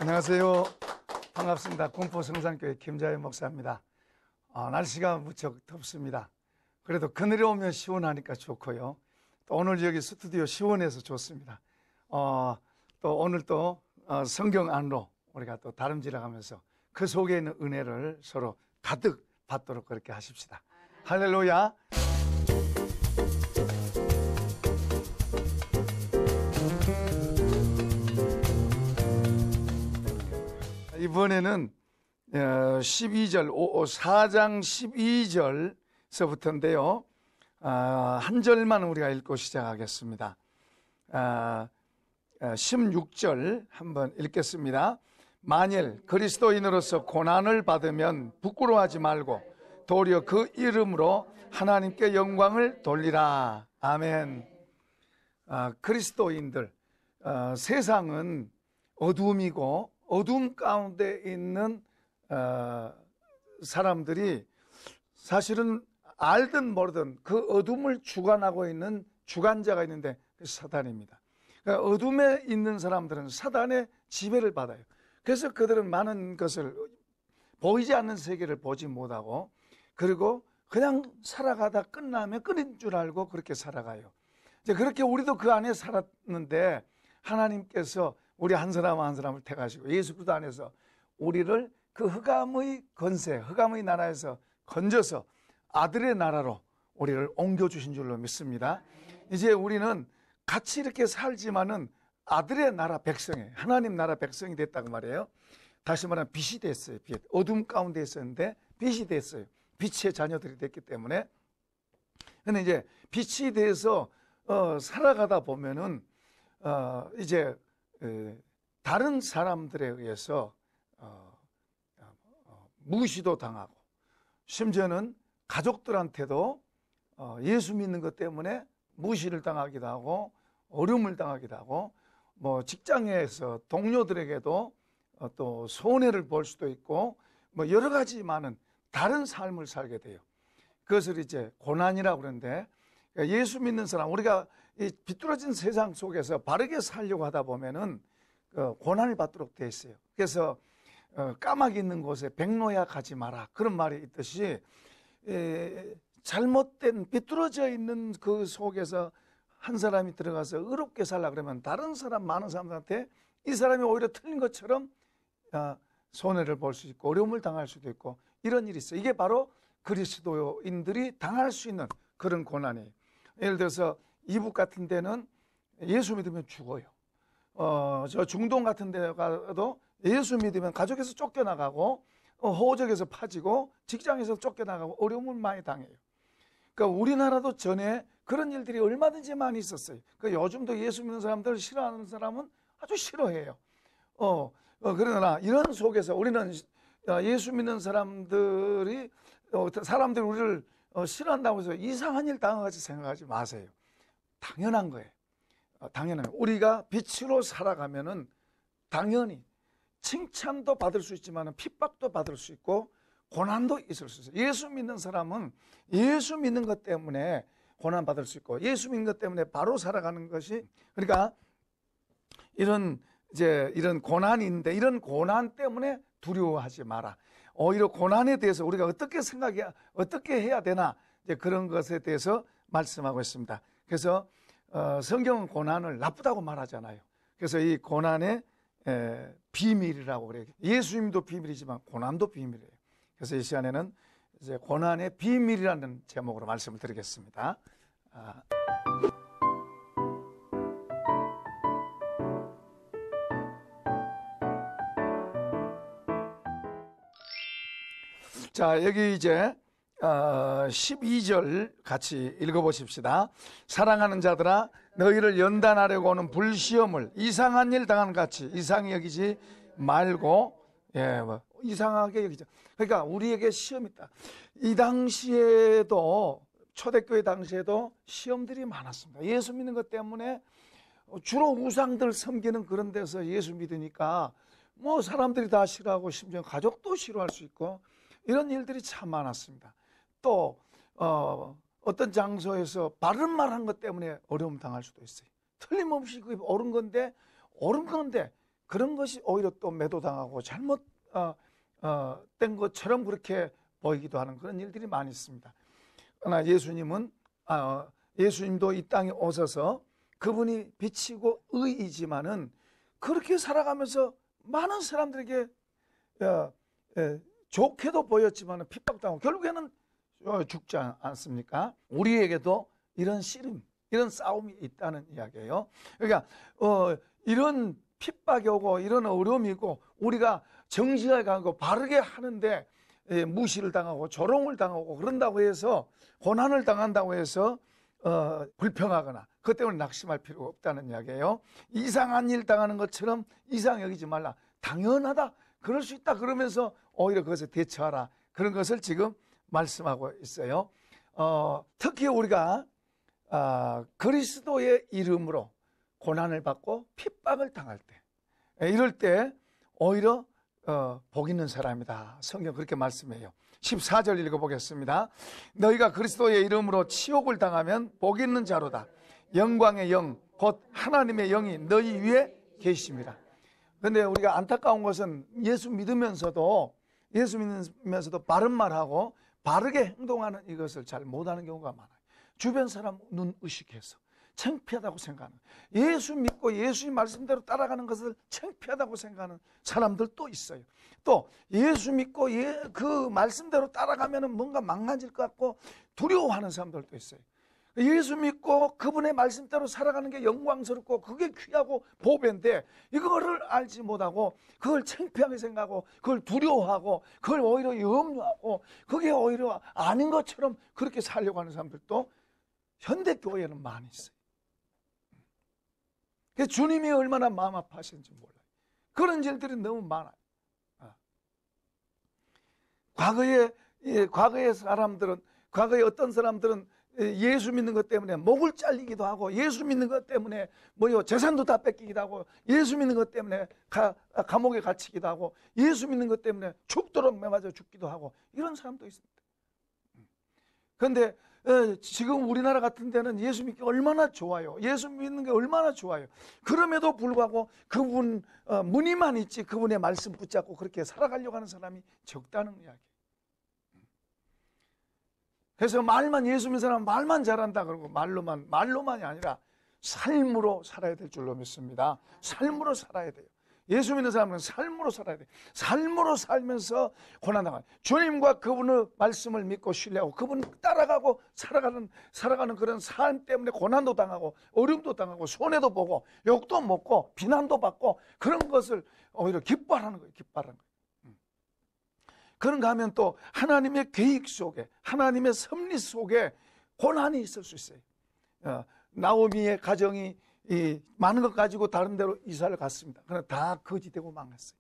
안녕하세요. 반갑습니다. 군포 성산교회 김자현 목사입니다. 날씨가 무척 덥습니다. 그래도 그늘에 오면 시원하니까 좋고요. 또 오늘 여기 스튜디오 시원해서 좋습니다. 또 오늘 또 성경 안으로 우리가 또 다름질하면서 그 속에 있는 은혜를 서로 가득 받도록 그렇게 하십시다. 할렐루야. 이번에는 12절, 4장 12절서부터인데요. 한 절만 우리가 읽고 시작하겠습니다. 16절 한번 읽겠습니다. 만일 그리스도인으로서 고난을 받으면 부끄러워하지 말고 도리어 그 이름으로 하나님께 영광을 돌리라. 아멘. 그리스도인들, 세상은 어둠이고 어둠 가운데 있는 사람들이 사실은 알든 모르든 그 어둠을 주관하고 있는 주관자가 있는데 그 사단입니다. 그러니까 어둠에 있는 사람들은 사단의 지배를 받아요. 그래서 그들은 많은 것을 보이지 않는 세계를 보지 못하고 그리고 그냥 살아가다 끝나면 끝인 줄 알고 그렇게 살아가요. 이제 그렇게 우리도 그 안에 살았는데 하나님께서 우리 한 사람 한 사람을 택하시고 예수 그리스도 안에서 우리를 그 흑암의 권세, 흑암의 나라에서 건져서 아들의 나라로 우리를 옮겨주신 줄로 믿습니다. 이제 우리는 같이 이렇게 살지만은 아들의 나라 백성이, 하나님 나라 백성이 됐다고 말이에요. 다시 말하면 빛이 됐어요. 빛. 어둠 가운데 있었는데 빛이 됐어요. 빛의 자녀들이 됐기 때문에. 근데 이제 빛이 돼서 살아가다 보면은 이제 다른 사람들에 의해서 무시도 당하고 심지어는 가족들한테도 예수 믿는 것 때문에 무시를 당하기도 하고 어려움을 당하기도 하고 뭐 직장에서 동료들에게도 또 손해를 볼 수도 있고 뭐 여러 가지 많은 다른 삶을 살게 돼요. 그것을 이제 고난이라고 그러는데 예수 믿는 사람, 우리가 이 비뚤어진 세상 속에서 바르게 살려고 하다 보면은 고난을 받도록 되어 있어요. 그래서 까마귀 있는 곳에 백로야 가지 마라 그런 말이 있듯이 잘못된 비뚤어져 있는 그 속에서 한 사람이 들어가서 의롭게 살라 그러면 다른 사람, 많은 사람들한테 이 사람이 오히려 틀린 것처럼 손해를 볼 수 있고 어려움을 당할 수도 있고 이런 일이 있어요. 이게 바로 그리스도인들이 당할 수 있는 그런 고난이에요. 예를 들어서 이북 같은 데는 예수 믿으면 죽어요. 저 중동 같은 데 가도 예수 믿으면 가족에서 쫓겨나가고 호적에서 파지고 직장에서 쫓겨나가고 어려움을 많이 당해요. 그러니까 우리나라도 전에 그런 일들이 얼마든지 많이 있었어요. 그러니까 요즘도 예수 믿는 사람들 싫어하는 사람은 아주 싫어해요. 그러나 이런 속에서 우리는 예수 믿는 사람들이 우리를 싫어한다고 해서 이상한 일 당하지 생각하지 마세요. 당연한 거예요. 당연한 거예요. 우리가 빛으로 살아가면은 당연히 칭찬도 받을 수 있지만 핍박도 받을 수 있고 고난도 있을 수 있어요. 예수 믿는 사람은 예수 믿는 것 때문에 고난 받을 수 있고 예수 믿는 것 때문에 바로 살아가는 것이, 그러니까 이런 고난이 있는데 이런 고난 때문에 두려워하지 마라. 오히려 고난에 대해서 우리가 어떻게 해야 되나 이제 그런 것에 대해서 말씀하고 있습니다. 그래서 성경은 고난을 나쁘다고 말하잖아요. 그래서 이 고난의 비밀이라고 그래요. 예수님도 비밀이지만 고난도 비밀이에요. 그래서 이 시간에는 이제 고난의 비밀이라는 제목으로 말씀을 드리겠습니다. 자, 여기 이제 12절 같이 읽어보십시다. 사랑하는 자들아, 너희를 연단하려고 오는 불시험을 이상한 일 당하는 같이 이상히 여기지 말고, 이상하게 여기죠. 그러니까 우리에게 시험이 있다. 이 당시에도, 초대교회 당시에도 시험들이 많았습니다. 예수 믿는 것 때문에 주로 우상들 섬기는 그런 데서 예수 믿으니까 뭐 사람들이 다 싫어하고 심지어 가족도 싫어할 수 있고 이런 일들이 참 많았습니다. 또 어떤 장소에서 바른 말 한 것 때문에 어려움 당할 수도 있어요. 틀림없이 그게 옳은 건데 그런 것이 오히려 또 매도당하고 잘못 된 것처럼 그렇게 보이기도 하는 그런 일들이 많이 있습니다. 그러나 예수님도 이 땅에 오셔서 그분이 빛이고 의이지만은 그렇게 살아가면서 많은 사람들에게 좋게도 보였지만 핍박당하고 결국에는 죽지 않습니까? 우리에게도 이런 씨름, 이런 싸움이 있다는 이야기예요. 그러니까 이런 핍박이 오고 이런 어려움이 있고 우리가 정직하게 하고 바르게 하는데 무시를 당하고 조롱을 당하고 그런다고 해서 고난을 당한다고 해서 불평하거나 그것 때문에 낙심할 필요가 없다는 이야기예요. 이상한 일 당하는 것처럼 이상 여기지 말라. 당연하다. 그럴 수 있다. 그러면서 오히려 그것에 대처하라. 그런 것을 지금 말씀하고 있어요. 특히 우리가 그리스도의 이름으로 고난을 받고 핍박을 당할 때, 이럴 때 오히려 복 있는 사람이다. 성경 그렇게 말씀해요. 14절 읽어보겠습니다. 너희가 그리스도의 이름으로 치욕을 당하면 복 있는 자로다. 영광의 영, 곧 하나님의 영이 너희 위에 계십니다. 그런데 우리가 안타까운 것은 예수 믿으면서도 바른 말하고 바르게 행동하는 이것을 잘 못하는 경우가 많아요. 주변 사람 눈 의식해서 창피하다고 생각하는, 예수 믿고 예수님 말씀대로 따라가는 것을 창피하다고 생각하는 사람들도 있어요. 또 예수 믿고 그 말씀대로 따라가면 뭔가 망가질 것 같고 두려워하는 사람들도 있어요. 예수 믿고 그분의 말씀대로 살아가는 게 영광스럽고 그게 귀하고 보배인데 이거를 알지 못하고 그걸 창피하게 생각하고 그걸 두려워하고 그걸 오히려 염려하고 그게 오히려 아닌 것처럼 그렇게 살려고 하는 사람들도 현대교회에는 많이 있어요. 그래서 주님이 얼마나 마음 아파하시는지 몰라요. 그런 일들이 너무 많아요. 과거에 어떤 사람들은 예수 믿는 것 때문에 목을 잘리기도 하고 예수 믿는 것 때문에 재산도 다 뺏기기도 하고 예수 믿는 것 때문에 감옥에 갇히기도 하고 예수 믿는 것 때문에 죽도록 매맞아 죽기도 하고 이런 사람도 있습니다. 그런데 지금 우리나라 같은 데는 예수 믿기 얼마나 좋아요. 예수 믿는 게 얼마나 좋아요. 그럼에도 불구하고 그분 무늬만 있지 그분의 말씀 붙잡고 그렇게 살아가려고 하는 사람이 적다는 이야기. 그래서 예수 믿는 사람은 말만 잘한다 그러고 말로만이 아니라 삶으로 살아야 될 줄로 믿습니다. 삶으로 살아야 돼요. 예수 믿는 사람은 삶으로 살아야 돼요. 삶으로 살면서 고난당하고 주님과 그분의 말씀을 믿고 신뢰하고 그분 따라가고 살아가는 그런 삶 때문에 고난도 당하고 어려움도 당하고 손해도 보고 욕도 먹고 비난도 받고 그런 것을 오히려 기뻐하는 거예요. 그런가 하면 또 하나님의 계획 속에 하나님의 섭리 속에 고난이 있을 수 있어요. 나오미의 가정이 많은 것 가지고 다른 데로 이사를 갔습니다. 그러나 다 거지되고 망했어요.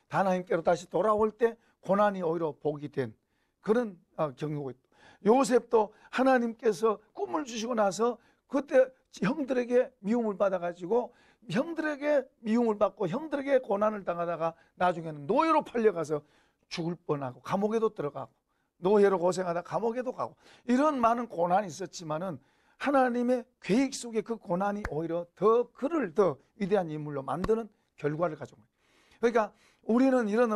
하나님께로 다시 돌아올 때 고난이 오히려 복이 된 그런 경우가 있고, 요셉도 하나님께서 꿈을 주시고 나서 그때 형들에게 미움을 받아가지고 형들에게 미움을 받고 형들에게 고난을 당하다가 나중에는 노예로 팔려가서 죽을 뻔하고 감옥에도 들어가고 노예로 고생하다 감옥에도 가고 이런 많은 고난이 있었지만은 하나님의 계획 속에 그 고난이 오히려 그를 더 위대한 인물로 만드는 결과를 가져온 거예요. 그러니까 우리는 이런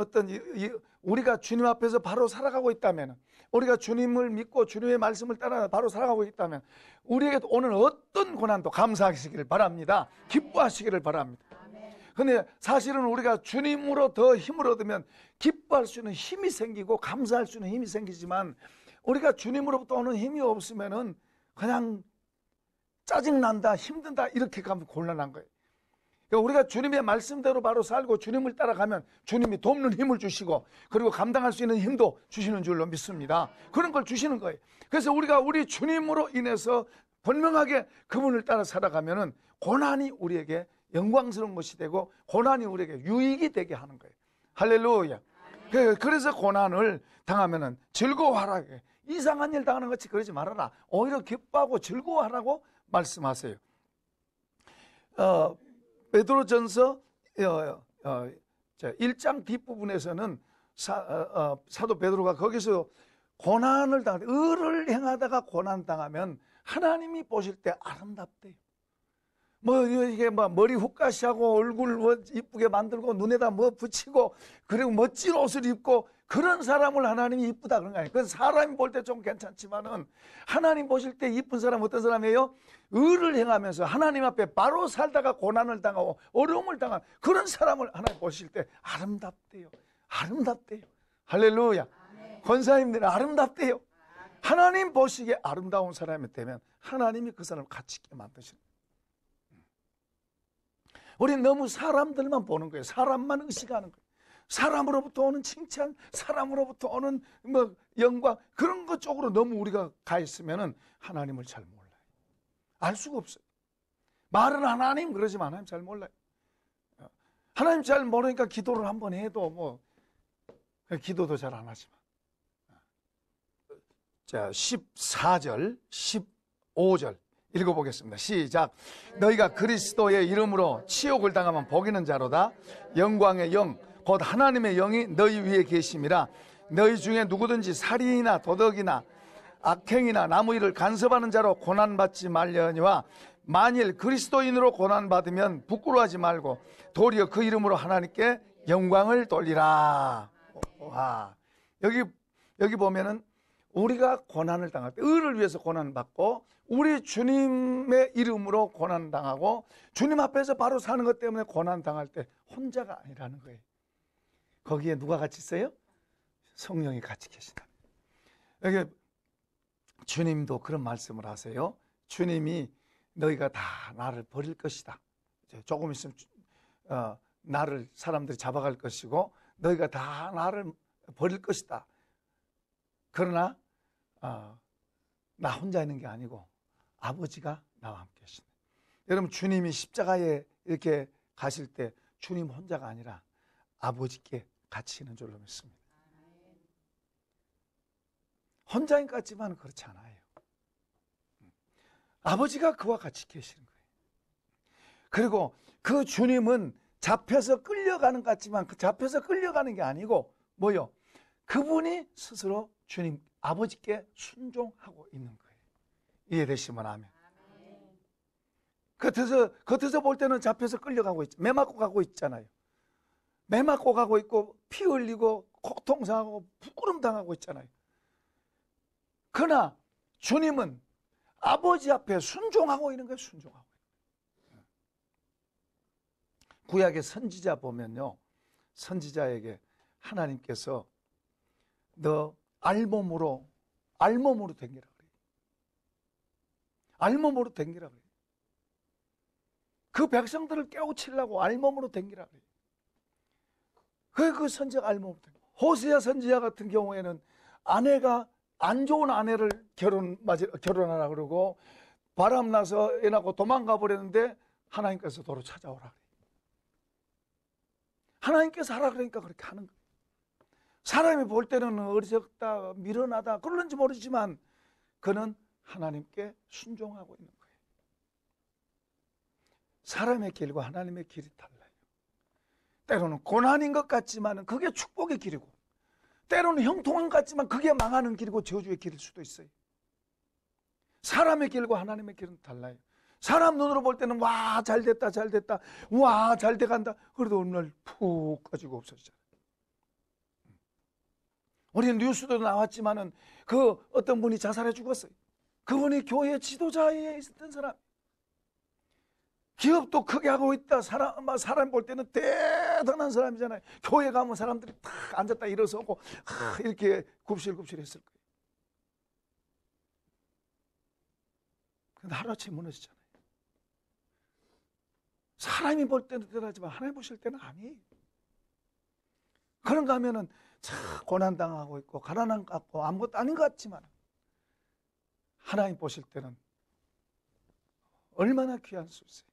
우리가 주님 앞에서 바로 살아가고 있다면, 우리가 주님을 믿고 주님의 말씀을 따라 바로 살아가고 있다면 우리에게 오는 어떤 고난도 감사하시기를 바랍니다. 기뻐하시기를 바랍니다. 그런데 사실은 우리가 주님으로 더 힘을 얻으면 기뻐할 수 있는 힘이 생기고 감사할 수 있는 힘이 생기지만 우리가 주님으로부터 오는 힘이 없으면은 그냥 짜증난다, 힘든다 이렇게 가면 곤란한 거예요. 그러니까 우리가 주님의 말씀대로 바로 살고 주님을 따라가면 주님이 돕는 힘을 주시고 그리고 감당할 수 있는 힘도 주시는 줄로 믿습니다. 그런 걸 주시는 거예요. 그래서 우리가 우리 주님으로 인해서 분명하게 그분을 따라 살아가면은 고난이 우리에게 영광스러운 것이 되고 고난이 우리에게 유익이 되게 하는 거예요. 할렐루야. 그래서 고난을 당하면은 즐거워하라. 이상한 일 당하는 것이 그러지 말아라. 오히려 기뻐하고 즐거워하라고 말씀하세요. 베드로전서 1장 뒷부분에서는 사도 베드로가 거기서 고난을 당할 때 의를 행하다가 고난 당하면 하나님이 보실 때 아름답대요. 뭐 이게 뭐 머리 훅가시하고 얼굴 뭐 이쁘게 만들고 눈에다 뭐 붙이고 그리고 멋진 옷을 입고 그런 사람을 하나님이 이쁘다 그런 거 아니에요. 그건 사람이 볼 때 좀 괜찮지만은 하나님 보실 때 이쁜 사람 어떤 사람이에요? 의를 행하면서 하나님 앞에 바로 살다가 고난을 당하고 어려움을 당한 그런 사람을 하나님 보실 때 아름답대요. 아름답대요. 할렐루야. 권사님들 아름답대요. 하나님 보시기에 아름다운 사람이 되면 하나님이 그 사람을 가치 있게 만드시는 거예요. 우리는 너무 사람들만 보는 거예요. 사람만 의식하는 거예요. 사람으로부터 오는 칭찬, 사람으로부터 오는 뭐 영광 그런 것 쪽으로 너무 우리가 가 있으면은 하나님을 잘 몰라요. 알 수가 없어요. 말은 하나님 그러지만 하나님 잘 몰라요. 하나님 잘 모르니까 기도를 한번 해도 뭐 기도도 잘 안 하지만. 자, 14절, 15절 읽어보겠습니다. 시작. 너희가 그리스도의 이름으로 치욕을 당하면 복이는 자로다. 영광의 영 곧 하나님의 영이 너희 위에 계심이라. 너희 중에 누구든지 살인이나 도덕이나 악행이나 남의 일을 간섭하는 자로 고난받지 말려니와 만일 그리스도인으로 고난받으면 부끄러워하지 말고 도리어 그 이름으로 하나님께 영광을 돌리라. 와, 여기 보면은 우리가 고난을 당할 때 의를 위해서 고난을 받고 우리 주님의 이름으로 고난 당하고 주님 앞에서 바로 사는 것 때문에 고난 당할 때 혼자가 아니라는 거예요. 거기에 누가 같이 있어요? 성령이 같이 계시다. 여기 주님도 그런 말씀을 하세요. 주님이 너희가 다 나를 버릴 것이다. 조금 있으면 나를 사람들이 잡아갈 것이고 너희가 다 나를 버릴 것이다. 그러나 나 혼자 있는 게 아니고 아버지가 나와 함께 계시네. 여러분 주님이 십자가에 이렇게 가실 때 주님 혼자가 아니라 아버지께 같이 있는 줄로 믿습니다. 혼자인 것 같지만 그렇지 않아요. 아버지가 그와 같이 계시는 거예요. 그리고 그 주님은 잡혀서 끌려가는 것 같지만 그 잡혀서 끌려가는 게 아니고 뭐요? 그분이 스스로 주님 아버지께 순종하고 있는 거예요. 이해되시면 아멘. 겉에서 볼 때는 잡혀서 끌려가고 있죠. 매 맞고 가고 있잖아요. 매 맞고 가고 있고 피 흘리고 고통당하고 부끄럼 당하고 있잖아요. 그러나 주님은 아버지 앞에 순종하고 있는 거예요. 순종하고 있는 거예요. 구약의 선지자 보면요, 선지자에게 하나님께서 너 알몸으로 댕기라 그래요. 알몸으로 댕기라 그래요. 그 백성들을 깨우치려고 알몸으로 댕기라 그래요. 그 선지자가 알몸으로 댕겨. 호세아 선지자 같은 경우에는 아내가 안 좋은 아내를 결혼하라 그러고 바람 나서 애 낳고 도망가 버렸는데 하나님께서 도로 찾아오라 그래요. 하나님께서 하라 그러니까 그렇게 하는 거예요. 사람이 볼 때는 어리석다, 미련하다 그런지 모르지만 그는 하나님께 순종하고 있는 거예요. 사람의 길과 하나님의 길이 달라요. 때로는 고난인 것 같지만 그게 축복의 길이고 때로는 형통한 것 같지만 그게 망하는 길이고 저주의 길일 수도 있어요. 사람의 길과 하나님의 길은 달라요. 사람 눈으로 볼 때는 와 잘됐다 잘됐다 와 잘 돼간다. 그래도 어느 날 푹 꺼지고 없어지잖아요. 우리는 뉴스도 나왔지만은 그 어떤 분이 자살해 죽었어요. 그분이 교회 지도자에 있었던 사람. 기업도 크게 하고 있다. 사람 볼 때는 대단한 사람이잖아요. 교회 가면 사람들이 탁 앉았다 일어서고 이렇게 굽실굽실 했을 거예요. 근데 하루아침에 무너지잖아요. 사람이 볼 때는 대단하지만 하나님 보실 때는 아니에요. 그런가 하면은 참 고난당하고 있고 가난한 것 같고 아무것도 아닌 것 같지만 하나님 보실 때는 얼마나 귀한 수 있어요.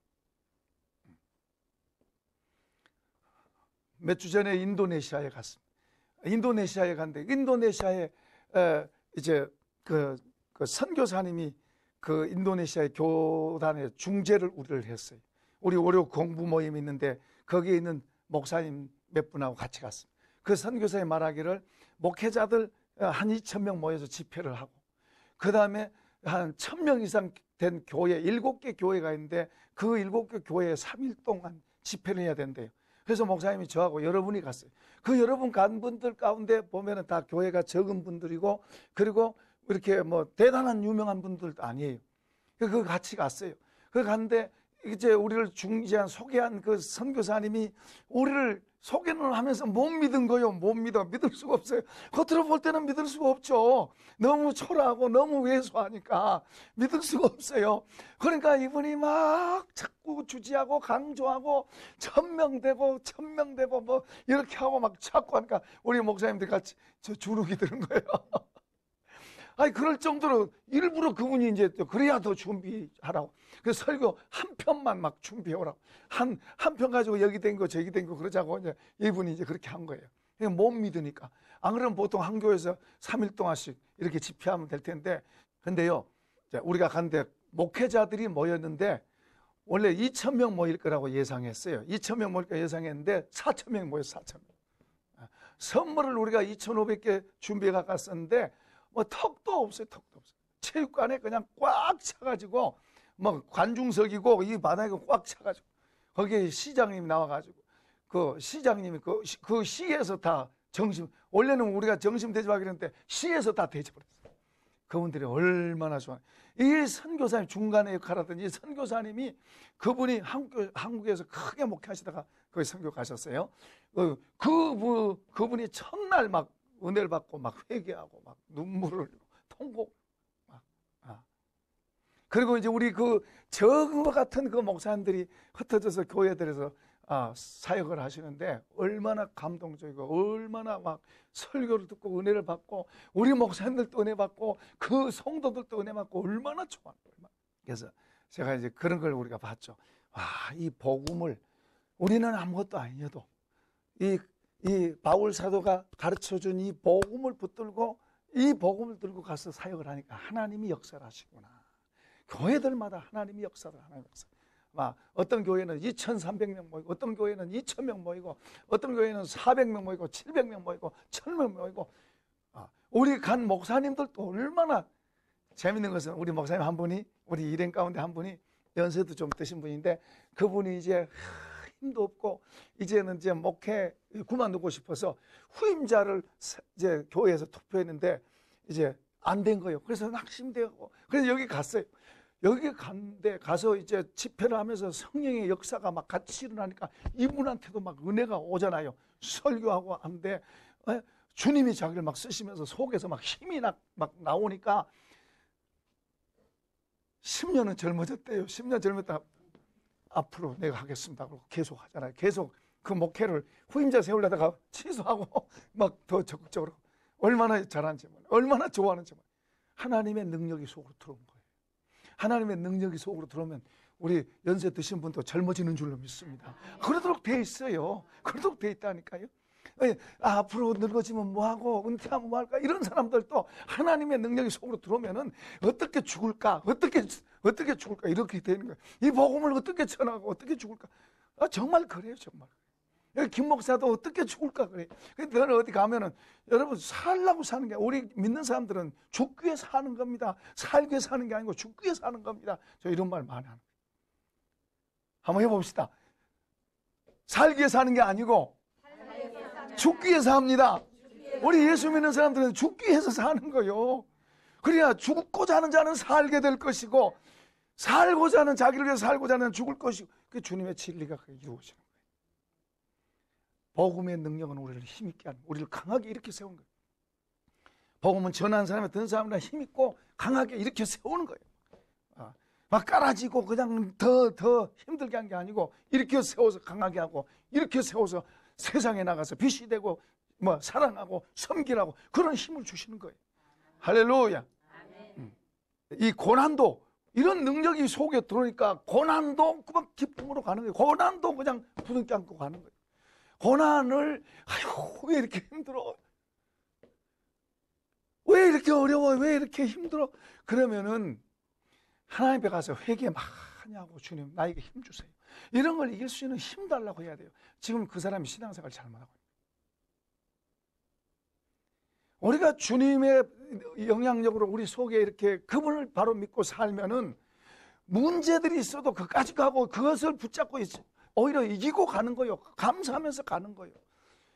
몇 주 전에 인도네시아에 갔습니다. 인도네시아에 갔는데 인도네시아에 이제 그 선교사님이 그 인도네시아의 교단의 중재를 우리를 했어요. 우리 월요 공부 모임이 있는데 거기에 있는 목사님 몇 분하고 같이 갔습니다. 그 선교사의 말하기를 목회자들 한 2,000명 모여서 집회를 하고 그 다음에 한 1000명 이상 된 교회 7개 교회가 있는데 그 7개 교회에 3일 동안 집회를 해야 된대요. 그래서 목사님이 저하고 여러분이 갔어요. 그 여러분 간 분들 가운데 보면은 다 교회가 적은 분들이고, 그리고 이렇게 뭐 대단한 유명한 분들도 아니에요. 그 같이 갔어요. 그 갔는데 이제 우리를 중재한 소개한 그 선교사님이 우리를 소개를 하면서 못 믿은 거요. 못 믿어. 믿을 수가 없어요. 겉으로 볼 때는 믿을 수가 없죠. 너무 초라하고 너무 왜소하니까 믿을 수가 없어요. 그러니까 이분이 막 자꾸 주지하고 강조하고 천명되고 뭐 이렇게 하고 막 자꾸 하니까 우리 목사님들 같이 저 주눅이 드는 거예요. 아니, 그럴 정도로 일부러 그분이 이제 그래야 더 준비하라고. 그 설교 한 편만 막 준비해오라고. 한 편 가지고 여기 댕고 저기 댕고 그러자고 이제 이분이 이제 그렇게 한 거예요. 못 믿으니까. 안 그러면 보통 한 교회에서 3일 동안씩 이렇게 집회하면 될 텐데. 근데요, 우리가 갔는데 목회자들이 모였는데 원래 2,000명 모일 거라고 예상했어요. 2,000명 모일 거 예상했는데 4,000명 모였어요. 4,000명. 선물을 우리가 2,500개 준비해 갔었는데 뭐 턱도 없어요. 체육관에 그냥 꽉 차가지고 뭐 관중석이고 이 바닥에 꽉 차가지고 거기에 시장님이 나와가지고 그 시장님이 그 시에서 다 원래는 우리가 정심 대접하기로 했는데 시에서 다 대접을 했어요. 그분들이 얼마나 좋아요. 이 선교사님 중간에 역할하던 이 선교사님이 그분이 한국에서 크게 목회하시다가 거기 선교 가셨어요. 그분이 첫날 막 은혜를 받고 막 회개하고 막 눈물을 흘리고 통곡 막. 그리고 이제 우리 그 적은 것 같은 그 목사님들이 흩어져서 교회들에서 사역을 하시는데 얼마나 감동적이고 얼마나 막 설교를 듣고 은혜를 받고 우리 목사님들도 은혜 받고 그 성도들도 은혜 받고 얼마나 좋아요. 그래서 제가 이제 그런 걸 우리가 봤죠. 이 복음을 우리는 아무것도 아니어도 이 바울 사도가 가르쳐준 이 복음을 붙들고 이 복음을 들고 가서 사역을 하니까 하나님이 역사를 하시구나. 교회들마다 하나님이 역사를 하나님 역사. 어떤 교회는 2,300명 모이고 어떤 교회는 2,000명 모이고 어떤 교회는 400명 모이고 700명 모이고 1,000명 모이고. 우리 간 목사님들도 얼마나 재밌는 것은 우리 목사님 한 분이 우리 일행 가운데 한 분이 연세도 좀 드신 분인데 그분이 이제 힘도 없고 이제는 이제 목회 그만두고 싶어서 후임자를 이제 교회에서 투표했는데 이제 안 된 거예요. 그래서 낙심되고 그래서 여기 갔어요. 여기 갔는데 가서 이제 집회를 하면서 성령의 역사가 막 같이 일어나니까 이분한테도 막 은혜가 오잖아요. 설교하고 하는데 주님이 자기를 막 쓰시면서 속에서 막 힘이 막 나오니까 10년은 젊어졌대요. 10년 젊었다. 앞으로 내가 하겠습니다. 그러고 계속 하잖아요. 계속 그 목회를 후임자 세우려다가 취소하고 막 더 적극적으로 얼마나 잘하는지 얼마나 좋아하는지 하나님의 능력이 속으로 들어온 거예요. 하나님의 능력이 속으로 들어오면 우리 연세 드신 분도 젊어지는 줄로 믿습니다. 그러도록 돼 있어요. 그러도록 돼 있다니까요. 앞으로 늙어지면 뭐하고 은퇴하면 뭐할까 이런 사람들도 하나님의 능력이 속으로 들어오면은 어떻게 죽을까 어떻게 죽을까 이렇게 되는 거예요. 이 복음을 어떻게 전하고 어떻게 죽을까. 정말 그래요. 정말. 김 목사도 어떻게 죽을까 그래. 근데 너는 어디 가면은 여러분 살라고 사는 게 우리 믿는 사람들은 죽기 위해 사는 겁니다. 살기 위해 사는 게 아니고 죽기 위해 사는 겁니다. 저 이런 말 많이 하는 거예요. 한번 해봅시다. 살기 위해 사는 게 아니고 죽기 위해서 합니다. 우리 예수 믿는 사람들은 죽기 위해서 사는 거예요. 그래야 죽고자 하는 자는 살게 될 것이고 살고자 하는 자기를 위해서 살고자 하는 죽을 것이고 그 주님의 진리가 이루어지는 거예요. 복음의 능력은 우리를 힘있게 하는 우리를 강하게 이렇게 세우는 거예요. 복음은 전하는 사람이 듣는 사람이랑 힘있고 강하게 이렇게 세우는 거예요. 막 깔아지고 그냥 더 힘들게 한 게 아니고 이렇게 세워서 강하게 하고 이렇게 세워서 세상에 나가서 빛이 되고 뭐 사랑하고 섬기라고 그런 힘을 주시는 거예요. 할렐루야. 이 고난도 이런 능력이 속에 들어오니까 고난도 그만 기쁨으로 가는 거예요. 고난도 그냥 부둥켜 안고 가는 거예요. 고난을 왜 이렇게 힘들어? 왜 이렇게 어려워? 왜 이렇게 힘들어? 그러면은 하나님 앞에 가서 회개 많이 하고 주님 나에게 힘 주세요. 이런 걸 이길 수 있는 힘 달라고 해야 돼요. 지금 그 사람이 신앙생활 잘못하고 우리가 주님의 영향력으로 우리 속에 이렇게 그분을 바로 믿고 살면은 문제들이 있어도 그까지 가고 그것을 붙잡고 오히려 이기고 가는 거예요. 감사하면서 가는 거예요.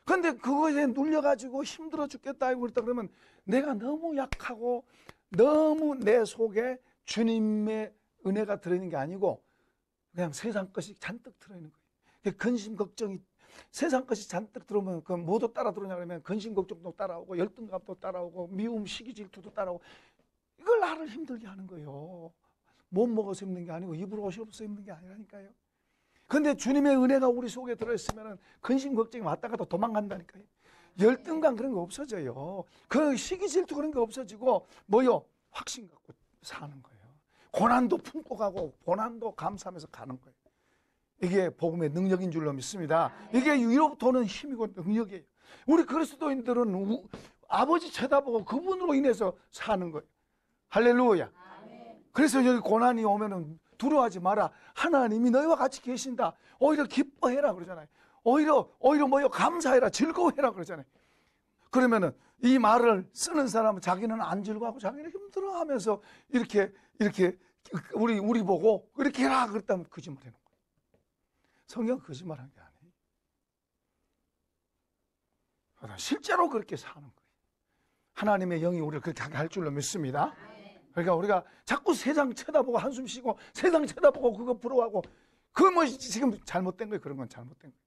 그런데 그것에 눌려가지고 힘들어 죽겠다 하고 그랬다 그러면 내가 너무 약하고 너무 내 속에 주님의 은혜가 들어있는 게 아니고 그냥 세상 것이 잔뜩 들어있는 거예요. 근심 걱정이 세상 것이 잔뜩 들어오면 그 뭐도 따라 들어오냐 그러면 근심 걱정도 따라오고 열등감도 따라오고 미움 시기 질투도 따라오고 이걸 나를 힘들게 하는 거예요. 못 먹어서 힘든 게 아니고 입으로 옷이 없어서 힘든 게 아니라니까요. 그런데 주님의 은혜가 우리 속에 들어있으면 근심 걱정이 왔다 갔다 도망간다니까요. 열등감 그런 거 없어져요. 그 시기 질투 그런 게 없어지고 뭐요? 확신 갖고 사는 거예요. 고난도 품고 가고 고난도 감사하면서 가는 거예요. 이게 복음의 능력인 줄로 믿습니다. 이게 위로부터 오는 힘이고 능력이에요. 우리 그리스도인들은 아버지 쳐다보고 그분으로 인해서 사는 거예요. 할렐루야. 그래서 여기 고난이 오면은 두려워하지 마라. 하나님이 너희와 같이 계신다. 오히려 기뻐해라 그러잖아요. 오히려 뭐요? 감사해라. 즐거워해라 그러잖아요. 그러면은 이 말을 쓰는 사람은 자기는 안 즐거워하고 자기는 힘들어하면서 이렇게 우리 보고 이렇게 해라 그랬다면 거짓말 해놓은 거예요. 성경 거짓말한 게 아니에요. 실제로 그렇게 사는 거예요. 하나님의 영이 우리를 그렇게 할 줄로 믿습니다. 그러니까 우리가 자꾸 세상 쳐다보고 한숨 쉬고 세상 쳐다보고 그거 부러워하고 그거 뭐 지금 잘못된 거예요. 그런 건 잘못된 거예요.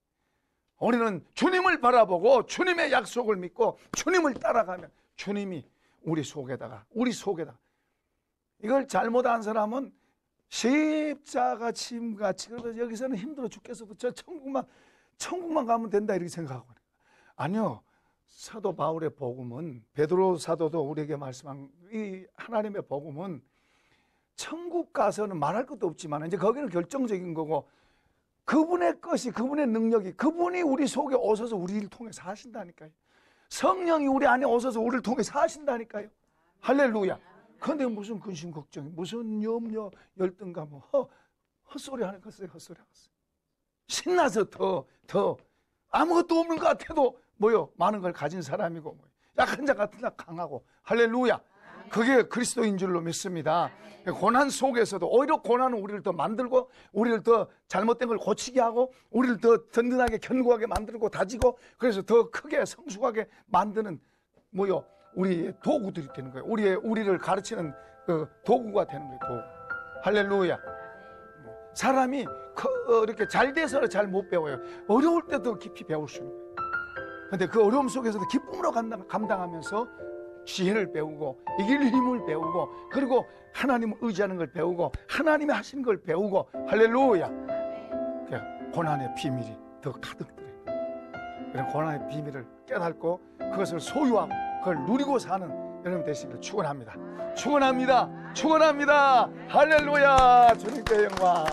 우리는 주님을 바라보고 주님의 약속을 믿고 주님을 따라가면 주님이 우리 속에다가 이걸 잘못한 사람은 십자가 짐같이 그래서 여기서는 힘들어 죽겠어. 저 천국만 가면 된다 이렇게 생각하고 아니요. 사도 바울의 복음은 베드로 사도도 우리에게 말씀한 이 하나님의 복음은 천국 가서는 말할 것도 없지만 이제 거기는 결정적인 거고 그분의 것이 그분의 능력이 그분이 우리 속에 오셔서 우리를 통해서 하신다니까요. 성령이 우리 안에 오셔서 우리를 통해서 하신다니까요. 할렐루야. 그런데 무슨 근심 걱정이 무슨 염려 열등감 헛소리 하는 거 헛소리 하겠어요. 신나서 더 아무것도 없는 것 같아도 뭐요? 많은 걸 가진 사람이고 약한 자 같은 자 강하고 할렐루야. 그게 그리스도인 줄로 믿습니다. 고난 속에서도 오히려 고난은 우리를 더 만들고 우리를 더 잘못된 걸 고치게 하고 우리를 더 든든하게 견고하게 만들고 다지고 그래서 더 크게 성숙하게 만드는 뭐요? 우리의 도구들이 되는 거예요. 우리를 가르치는 그 도구가 되는 거예요. 도구. 할렐루야. 사람이 이렇게 잘 돼서 잘 못 배워요. 어려울 때도 깊이 배울 수 있는 거예요. 그런데 그 어려움 속에서도 기쁨으로 감당하면서 지혜를 배우고 이길 힘을 배우고 그리고 하나님을 의지하는 걸 배우고 하나님이 하시는 걸 배우고 할렐루야. 고난의 비밀이 더 가득 들어요. 그런 고난의 비밀을 깨닫고 그것을 소유하고 그걸 누리고 사는 여러분 되시기를 축원합니다. 축원합니다. 축원합니다. 할렐루야. 주님께 영광.